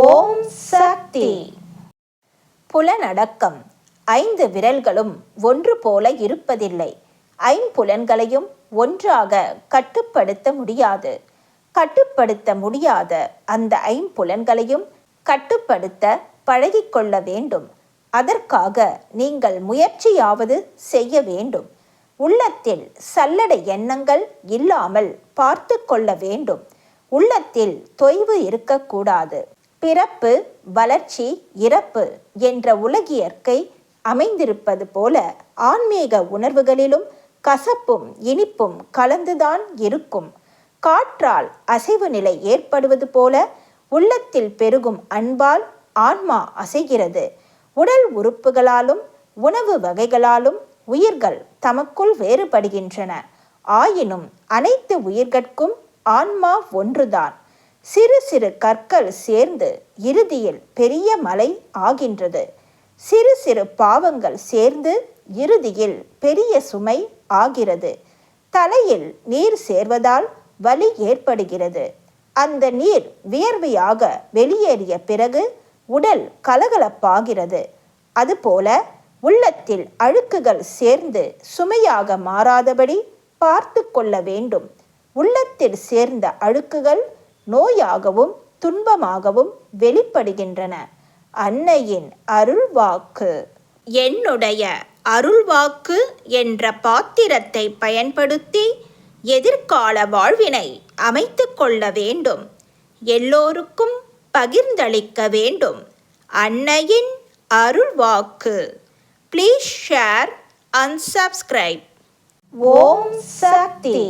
ஓம் சக்தி. புலனடக்கம். 5 விரல்களும் ஒன்று போல இருப்பதில்லை. ஐம்புலன்களையும் ஒன்றாக கட்டுப்படுத்த முடியாது. கட்டுப்படுத்த முடியாத அந்த ஐம்புலன்களையும் கட்டுப்படுத்த பழகிக்கொள்ள வேண்டும். அதற்காக நீங்கள் முயற்சியாவது செய்ய வேண்டும். உள்ளத்தில் சல்லடை எண்ணங்கள் இல்லாமல் பார்த்து கொள்ள வேண்டும். உள்ளத்தில் தொய்வு இருக்கக்கூடாது. பிறப்பு, வளர்ச்சி, இறப்பு என்ற உலகியற்கை அமைந்திருப்பது போல ஆன்மீக உணர்வுகளிலும் கசப்பும் இனிப்பும் கலந்துதான் இருக்கும். காற்றால் அசைவு நிலை ஏற்படுவது போல உள்ளத்தில் பெருகும் அன்பால் ஆன்மா அசைகிறது. உடல் உறுப்புகளாலும் உணவு வகைகளாலும் உயிர்கள் தமக்குள் வேறுபடுகின்றன. ஆயினும் அனைத்து உயிர்கட்கும் ஆன்மா ஒன்றுதான். சிறு சிறு கற்கள் சேர்ந்து இறுதியில் பெரிய மலை ஆகின்றது. சிறு சிறு பாவங்கள் சேர்ந்து இறுதியில் பெரிய சுமை ஆகிறது. தலையில் நீர் சேர்வதால் வலி ஏற்படுகிறது. அந்த நீர் வியர்வையாக வெளியேறிய பிறகு உடல் கலகலப்பாகிறது. அதுபோல உள்ளத்தில் அழுக்குகள் சேர்ந்து சுமையாக மாறாதபடி பார்த்து கொள்ள வேண்டும். உள்ளத்தில் சேர்ந்த அழுக்குகள் நோயாகவும் துன்பமாகவும் வெளிப்படுகின்றன. அன்னையின் அருள்வாக்கு. என்னுடைய அருள்வாக்கு என்ற பாத்திரத்தை பயன்படுத்தி எதிர்கால வாழ்வினை அமைத்து கொள்ள வேண்டும். எல்லோருக்கும் பகிர்ந்தளிக்க வேண்டும். அன்னையின் அருள்வாக்கு. Please share and subscribe. Om Sakthi.